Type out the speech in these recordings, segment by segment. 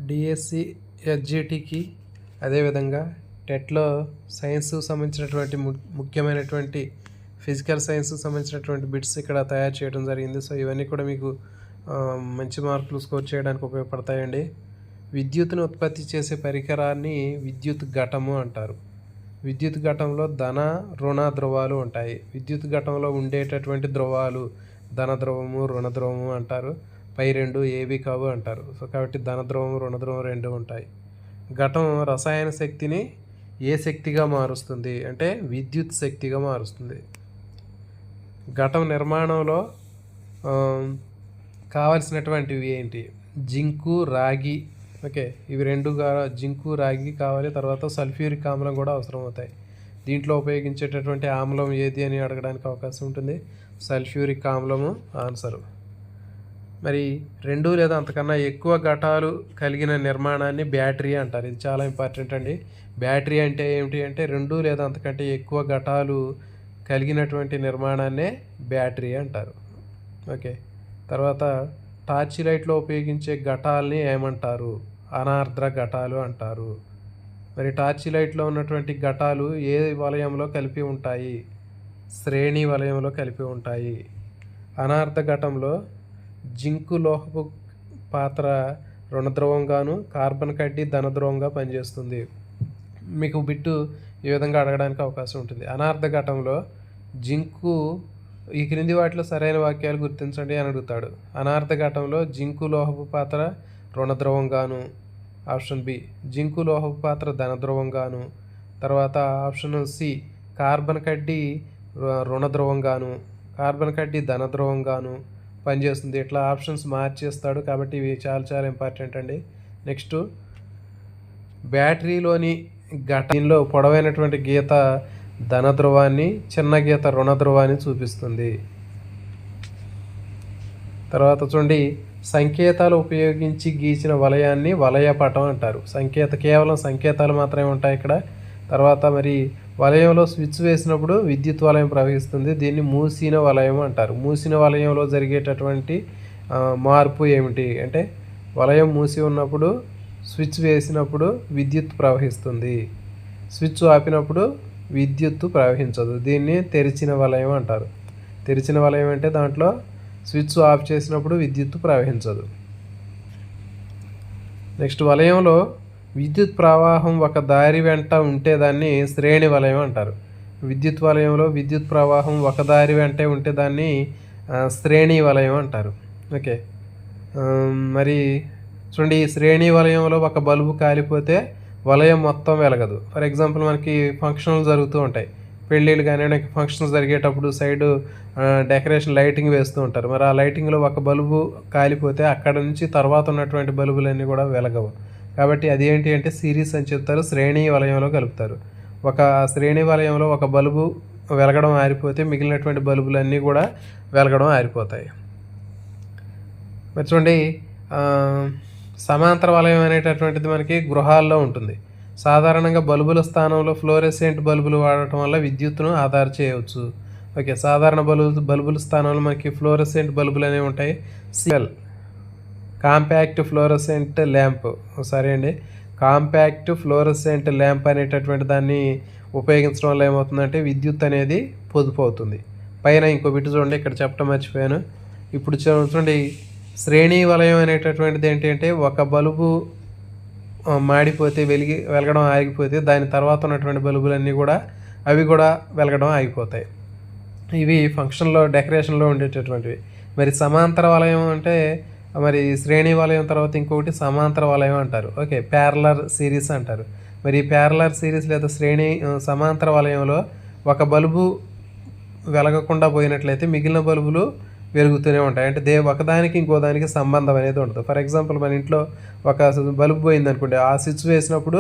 DSC, ఎస్జిటికి అదేవిధంగా టెట్లో సైన్స్కు సంబంధించినటువంటి ముఖ్యమైనటువంటి ఫిజికల్ సైన్స్కి సంబంధించినటువంటి బిట్స్ ఇక్కడ తయారు చేయడం జరిగింది. సో ఇవన్నీ కూడా మీకు మంచి మార్కులు స్కోర్ చేయడానికి ఉపయోగపడతాయండి. విద్యుత్తును ఉత్పత్తి చేసే పరికరాన్ని విద్యుత్ ఘటము అంటారు. విద్యుత్ ఘటంలో ధన రుణ ధ్రువాలు ఉంటాయి. విద్యుత్ ఘటంలో ఉండేటటువంటి ధ్రువాలు ధన ధ్రువము, రుణ ధ్రువము అంటారు. పై రెండు ఏవి కావు అంటారు. సో కాబట్టి ధన ధ్రువం, రుణ ధ్రువం రెండు ఉంటాయి. ఘటం రసాయన శక్తిని ఏ శక్తిగా మారుస్తుంది అంటే విద్యుత్ శక్తిగా మారుస్తుంది. ఘటం నిర్మాణంలో కావలసినటువంటివి ఏంటి? జింకు, రాగి. ఓకే, ఇవి రెండుగా జింకు, రాగి కావాలి. తర్వాత సల్ఫ్యూరిక్ ఆమ్లం కూడా అవసరం అవుతాయి. దీంట్లో ఉపయోగించేటటువంటి ఆమ్లం ఏది అని అడగడానికి అవకాశం ఉంటుంది. సల్ఫ్యూరిక్ ఆమ్లము ఆన్సరు. మరి రెండు లేదా అంతకన్నా ఎక్కువ ఘటాలు కలిగిన నిర్మాణాన్ని బ్యాటరీ అంటారు. ఇది చాలా ఇంపార్టెంట్ అండి. బ్యాటరీ అంటే ఏమిటి అంటే రెండు లేదా అంతకంటే ఎక్కువ ఘటాలు కలిగినటువంటి నిర్మాణాన్నే బ్యాటరీ అంటారు. ఓకే, తర్వాత టార్చ్ లైట్లో ఉపయోగించే ఘటాలని ఏమంటారు? అనార్ద్ర ఘటాలు అంటారు. మరి టార్చ్ లైట్లో ఉన్నటువంటి ఘటాలు ఏ వలయంలో కలిపి ఉంటాయి? శ్రేణి వలయంలో కలిపి ఉంటాయి. అనార్ద్ర ఘటంలో జింకు లోహపు పాత్ర రుణధ్రువంగాను, కార్బన్ కడ్డీ ధనధ్రువంగా పనిచేస్తుంది. మీకు బిట్టు ఈ విధంగా అడగడానికి అవకాశం ఉంటుంది. అనార్ద్ర ఘటంలో జింకు ఈ క్రింది వాటిలో సరైన వాక్యాలు గుర్తించండి అని అడుగుతాడు. అనార్ద్ర ఘటంలో జింకు లోహపు పాత్ర రుణధ్రువంగాను, ఆప్షన్ బి. జింకు లోహపు పాత్ర ధనధ్రువంగాను. తర్వాత ఆప్షన్ సి కార్బన్ కడ్డీ రుణధ్రువంగాను, కార్బన్ కడ్డీ ధనధ్రువంగాను పనిచేస్తుంది. ఇట్లా ఆప్షన్స్ మార్చేస్తాడు. కాబట్టి ఇవి చాలా చాలా ఇంపార్టెంట్ అండి. నెక్స్ట్ బ్యాటరీలోని ఘటంలో పొడవైనటువంటి గీత ధన ధ్రువాన్ని, చిన్న గీత రుణ ధ్రువాన్ని చూపిస్తుంది. తర్వాత చూడండి, సంకేతాలు ఉపయోగించి గీసిన వలయాన్ని వలయపటం అంటారు. కేవలం సంకేతాలు మాత్రమే ఉంటాయి ఇక్కడ. తర్వాత మరి వలయంలో స్విచ్ వేసినప్పుడు విద్యుత్ వలయం ప్రవహిస్తుంది. దీన్ని మూసిన వలయం అంటారు. మూసిన వలయంలో జరిగేటటువంటి మార్పు ఏమిటి అంటే వలయం మూసి ఉన్నప్పుడు స్విచ్ వేసినప్పుడు విద్యుత్ ప్రవహిస్తుంది, స్విచ్ ఆపినప్పుడు విద్యుత్తు ప్రవహించదు. దీన్ని తెరిచిన వలయం అంటారు. తెరిచిన వలయం అంటే దాంట్లో స్విచ్ ఆఫ్ చేసినప్పుడు విద్యుత్తు ప్రవహించదు. నెక్స్ట్ వలయంలో విద్యుత్ ప్రవాహం ఒక దారి వెంట ఉంటే దాన్ని శ్రేణి వలయం అంటారు. విద్యుత్ వలయంలో విద్యుత్ ప్రవాహం ఒక దారి వెంటే ఉంటే దాన్ని శ్రేణి వలయం అంటారు. ఓకే, మరి చూడండి, ఈ శ్రేణి వలయంలో ఒక బల్బు కాలిపోతే వలయం మొత్తం వెలగదు. ఫర్ ఎగ్జాంపుల్ మనకి ఫంక్షన్లు జరుగుతూ ఉంటాయి, పెళ్ళిళ్ళు కానీ ఫంక్షన్స్ జరిగేటప్పుడు సైడు డెకరేషన్ లైటింగ్ వేస్తూ ఉంటారు. మరి ఆ లైటింగ్లో ఒక బల్బు కాలిపోతే అక్కడ నుంచి తర్వాత ఉన్నటువంటి బల్బులన్నీ కూడా వెలగవు. కాబట్టి అది ఏంటి అంటే సిరీస్ అని చెప్తారు, శ్రేణి వలయంలో కలుపుతారు. ఒక శ్రేణి వలయంలో ఒక బల్బు వెలగడం ఆరిపోతే మిగిలినటువంటి బల్బులన్నీ కూడా వెలగడం ఆరిపోతాయి. మరి చూడండి, సమాంతర వలయం అనేటటువంటిది మనకి గృహాల్లో ఉంటుంది. సాధారణంగా బల్బుల స్థానంలో ఫ్లోరెసెంట్ బల్బులు వాడటం వల్ల విద్యుత్తును ఆదా చేయవచ్చు. ఓకే, సాధారణ బల్బుల స్థానంలో మనకి ఫ్లోరెసెంట్ బల్బులు అనేవి ఉంటాయి. సిఎల్ కాంపాక్ట్ ఫ్లోరెసెంట్ ల్యాంప్, సరే అండి, కాంపాక్ట్ ఫ్లోరెసెంట్ ల్యాంప్ అనేటటువంటి దాన్ని ఉపయోగించడం వల్ల ఏమవుతుందంటే విద్యుత్ అనేది పొదుపు అవుతుంది. పైన ఇంకో బిట్టు చూడండి, ఇక్కడ చెప్పడం మర్చిపోయాను. ఇప్పుడు చూడండి, శ్రేణి వలయం అనేటటువంటిది ఏంటి అంటే ఒక బల్బు మాడిపోతే వెలగడం ఆగిపోతే దాని తర్వాత ఉన్నటువంటి బల్బులన్నీ కూడా అవి కూడా వెలగడం ఆగిపోతాయి. ఇవి ఫంక్షన్లో డెకరేషన్లో ఉండేటటువంటివి. మరి సమాంతర వలయం అంటే మరి శ్రేణి వలయం తర్వాత ఇంకొకటి సమాంతర వలయం అంటారు. ఓకే, ప్యారలర్ సిరీస్ అంటారు. మరి ప్యారలర్ సిరీస్ లేదా సమాంతర వలయంలో ఒక బల్బు వెలగకుండా పోయినట్లయితే మిగిలిన బల్బులు వెలుగుతూనే ఉంటాయి. అంటే ఒకదానికి ఇంకో దానికి సంబంధం అనేది ఉండదు. ఫర్ ఎగ్జాంపుల్ మన ఇంట్లో ఒక బల్బు పోయింది అనుకోండి, ఆ స్విచ్ వేసినప్పుడు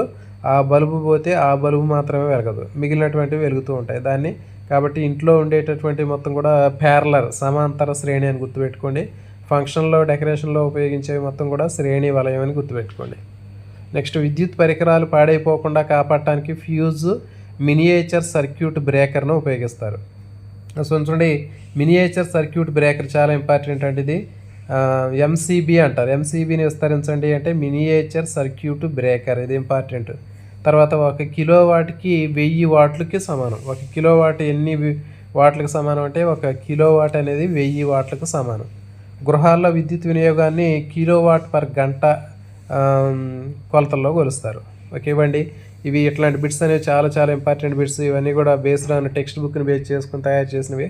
ఆ బల్బు పోతే ఆ బల్బు మాత్రమే వెలగదు, మిగిలినటువంటివి వెలుగుతూ ఉంటాయి. దాన్ని కాబట్టి ఇంట్లో ఉండేటటువంటి మొత్తం కూడా ప్యారలర్ సమాంతర శ్రేణి అని గుర్తుపెట్టుకోండి. ఫంక్షన్లో డెకరేషన్లో ఉపయోగించేవి మొత్తం కూడా శ్రేణి వలయం అని గుర్తుపెట్టుకోండి. నెక్స్ట్ విద్యుత్ పరికరాలు పాడైపోకుండా కాపాడటానికి ఫ్యూజ్ మినియేచర్ సర్క్యూట్ బ్రేకర్ను ఉపయోగిస్తారు. సో చూడండి, మినియేచర్ సర్క్యూట్ బ్రేకర్ చాలా ఇంపార్టెంట్ అండి. ఇది ఎంసీబీ అంటారు. ఎంసీబీని విస్తరించండి అంటే మినియేచర్ సర్క్యూట్ బ్రేకర్, ఇది ఇంపార్టెంట్. తర్వాత 1 కిలోవాట్‌కి 1000 వాట్లకి సమానం. 1 కిలోవాట్ ఎన్ని వాట్లకు సమానం అంటే 1 కిలోవాట్ అనేది 1000 వాట్లకు సమానం. గృహాల్లో విద్యుత్ వినియోగాన్ని కిలోవాట్ పర్ గంట కొలతల్లో కొలుస్తారు. ఓకే ఇవ్వండి, ఇవి ఇట్లాంటి బిట్స్ అనేవి చాలా చాలా ఇంపార్టెంట్ బిట్స్. ఇవన్నీ కూడా బేస్డ్ ఆన్ టెక్స్ట్ బుక్ని బేస్ చేసుకుని తయారు చేసినవి.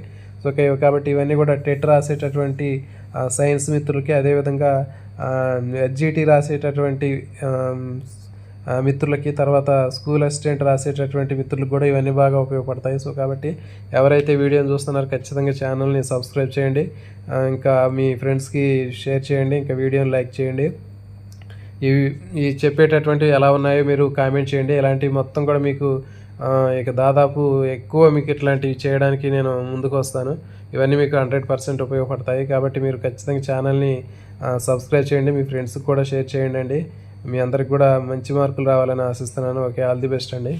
ఓకే కాబట్టి ఇవన్నీ కూడా టెట్ రాసేటటువంటి సైన్స్ మిత్రులకి, అదేవిధంగా ఎస్జిటి రాసేటటువంటి మిత్రులకి, తర్వాత స్కూల్ అసిస్టెంట్ రాసేటటువంటి మిత్రులకు కూడా ఇవన్నీ బాగా ఉపయోగపడతాయి. సో కాబట్టి ఎవరైతే వీడియోని చూస్తున్నారో ఖచ్చితంగా ఛానల్ని సబ్స్క్రైబ్ చేయండి, ఇంకా మీ ఫ్రెండ్స్కి షేర్ చేయండి, ఇంకా వీడియోని లైక్ చేయండి. ఈ చెప్పేటటువంటివి ఎలా ఉన్నాయో మీరు కామెంట్ చేయండి. ఇలాంటివి మొత్తం కూడా మీకు ఇక దాదాపు ఎక్కువ మీకు ఇట్లాంటివి చేయడానికి నేను ముందుకు వస్తాను. ఇవన్నీ మీకు 100% ఉపయోగపడతాయి. కాబట్టి మీరు ఖచ్చితంగా ఛానల్ని సబ్స్క్రైబ్ చేయండి, మీ ఫ్రెండ్స్కి కూడా షేర్ చేయండి అండి. మీ అందరికి కూడా మంచి మార్కులు రావాలని ఆశిస్తున్నాను. ఓకే, ఆల్ ది బెస్ట్ అండి.